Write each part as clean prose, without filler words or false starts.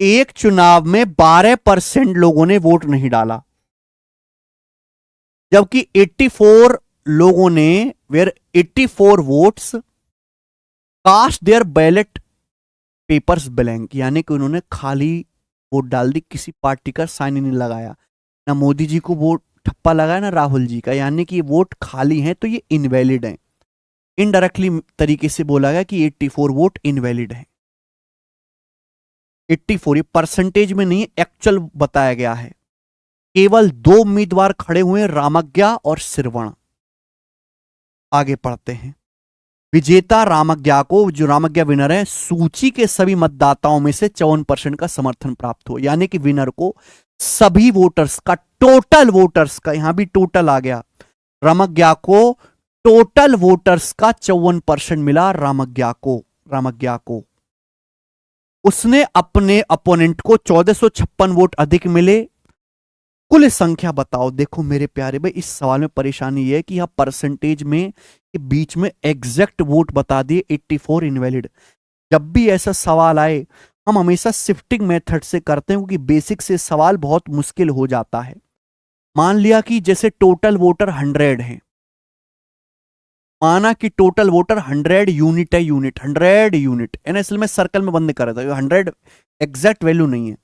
एक चुनाव में 12% लोगों ने वोट नहीं डाला, जबकि 84 लोगों ने were 84 votes cast their ballot papers blank, यानी कि उन्होंने खाली वोट डाल दी, किसी पार्टी का साइन ही नहीं लगाया, ना मोदी जी को वोट ठप्पा लगाया ना राहुल जी का, यानी कि ये वोट खाली हैं तो ये इनवैलिड हैं। इनडायरेक्टली तरीके से बोला गया कि 84 वोट इनवैलिड हैं। 84 ये परसेंटेज में नहीं, एक्चुअल बताया गया है। केवल 2 उम्मीदवार खड़े हुए, रामज्ञा और श्रवण। आगे पढ़ते हैं। विजेता रामज्ञा को, जो रामज्ञा विनर है, सूची के सभी मतदाताओं में से 54% का समर्थन प्राप्त हो, यानी कि विनर को सभी वोटर्स का, टोटल वोटर्स का, यहां भी टोटल आ गया, रामज्ञा को टोटल वोटर्स का 54% मिला। रामज्ञा को उसने अपने अपोनेंट को 1456 वोट अधिक मिले। कुल संख्या बताओ। देखो मेरे प्यारे भाई, इस सवाल में परेशानी यह है कि यहां परसेंटेज में के बीच में एग्जैक्ट वोट बता दिए, 84 इनवैलिड। जब भी ऐसा सवाल आए हम हमेशा शिफ्टिंग मेथड से करते हैं, क्योंकि बेसिक से सवाल बहुत मुश्किल हो जाता है। मान लिया कि जैसे टोटल वोटर 100 है, माना कि टोटल वोटर 100 यूनिट है, 100 यूनिट एनएसएल में सर्कल में बंद कर था, 100 एग्जैक्ट वैल्यू नहीं है।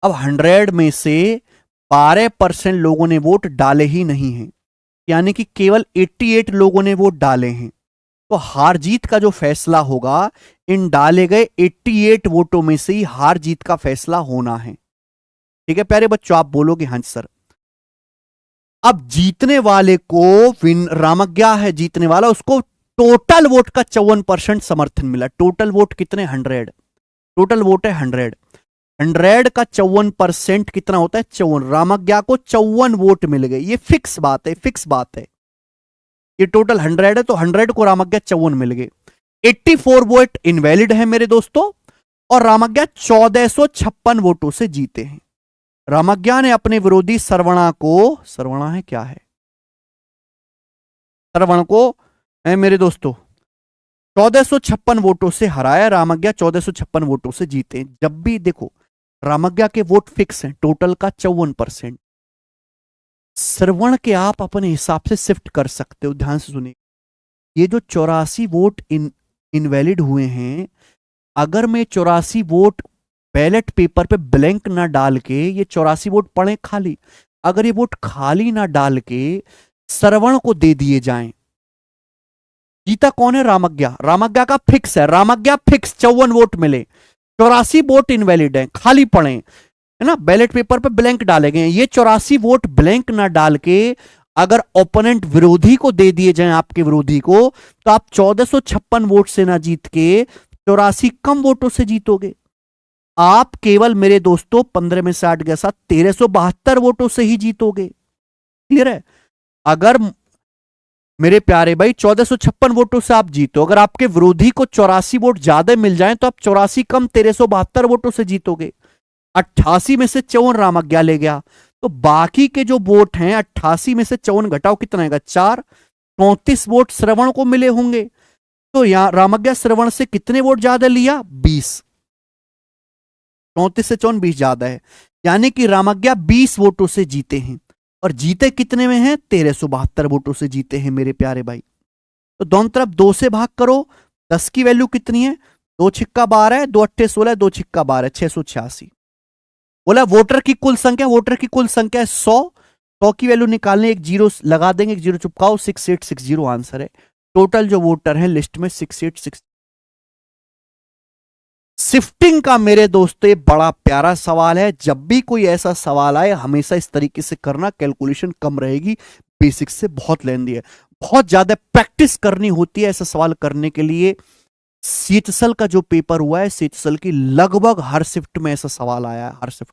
अब 100 में से 12% लोगों ने वोट डाले ही नहीं है, यानी कि केवल 88 लोगों ने वोट डाले हैं। तो हार जीत का जो फैसला होगा, इन डाले गए 88 वोटों में से ही हार जीत का फैसला होना है। ठीक है प्यारे बच्चों, आप बोलोगे हाँ सर। अब जीतने वाले को, रामज्ञा है जीतने वाला, उसको टोटल वोट का 54% समर्थन मिला। टोटल वोट कितने? 100। टोटल वोट है 100। 100 का 54% कितना होता है? 54। रामज्ञा को 54 वोट मिल गए। ये फिक्स बात है, फिक्स बात है। ये टोटल 100 है तो 100 को रामज्ञा 54 मिल गए। 84 वोट इनवैलिड है मेरे दोस्तों, और रामज्ञा 1456 वोटों से जीते हैं। रामज्ञा ने अपने विरोधी श्रवणा को, श्रवणा है क्या है, श्रवण को है मेरे दोस्तों 1456 वोटों से हराया। रामज्ञा 1456 वोटों से जीते। जब भी देखो, रामज्ञा के वोट फिक्स हैं, टोटल का 54%। श्रवण के आप अपने हिसाब से शिफ्ट कर सकते हो। ध्यान से सुनिए, ये जो 84 वोट इनवैलिड हुए हैं, अगर मैं 84 वोट बैलेट पेपर पे ब्लैंक ना डाल के ये 84 वोट पड़े खाली, अगर ये वोट खाली ना डाल के श्रवण को दे दिए जाएं, जीता कौन है? रामज्ञा। रामज्ञा का फिक्स है, रामज्ञा फिक्स 54 वोट मिले। 84 वोट इनवैलिड हैं, खाली पड़े है ना, बैलेट पेपर पे ब्लैंक डाले गए। ये 84 वोट ब्लैंक ना डाल के अगर ओपोनेंट विरोधी को दे दिए जाएं, आपके विरोधी को, तो आप 1456 वोट से ना जीत के 84 कम वोटों से जीतोगे। आप केवल मेरे दोस्तों 15 में से 8 के साथ 1372 वोटों से ही जीतोगे। क्लियर है? अगर मेरे प्यारे भाई 1456 वोटों से आप जीतो, अगर आपके विरोधी को 84 वोट ज्यादा मिल जाएं तो आप 84 कम 1372 वोटों से जीतोगे। 88 में से 54 रामज्ञा ले गया, तो बाकी के जो वोट हैं 88 में से 54 घटाओ, कितना आएगा? 4। 34 वोट श्रवण को मिले होंगे। तो यहां रामज्ञा श्रवण से कितने वोट ज्यादा लिया? 20। 34 से 54 20 ज्यादा है, यानी कि रामज्ञा 20 वोटों से जीते हैं। और जीते कितने में हैं? 1372 वोटों से जीते हैं मेरे प्यारे भाई। तो दोनों तरफ 2 से भाग करो। 10 की वैल्यू कितनी है? 2 छिक्का 12 है, 2 अट्ठे 16, 2 छिक्का 12, 686। बोला वोटर की कुल संख्या, वोटर की कुल संख्या है 100। 100 की वैल्यू निकालने, एक जीरो लगा देंगे, एक जीरो चुपकाओ, 6860 आंसर है। टोटल जो वोटर है लिस्ट में 6860। शिफ्टिंग का मेरे दोस्तों ये बड़ा प्यारा सवाल है। जब भी कोई ऐसा सवाल आए हमेशा इस तरीके से करना, कैलकुलेशन कम रहेगी, बेसिक्स से बहुत लेंदी है, बहुत ज्यादा प्रैक्टिस करनी होती है ऐसा सवाल करने के लिए। सीएचएसएल का जो पेपर हुआ है, सीएचएसएल की लगभग हर शिफ्ट में ऐसा सवाल आया है, हर शिफ्ट।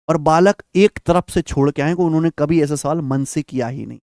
और बालक एक तरफ से छोड़ के आए, उन्होंने कभी ऐसा सवाल मन से किया ही नहीं।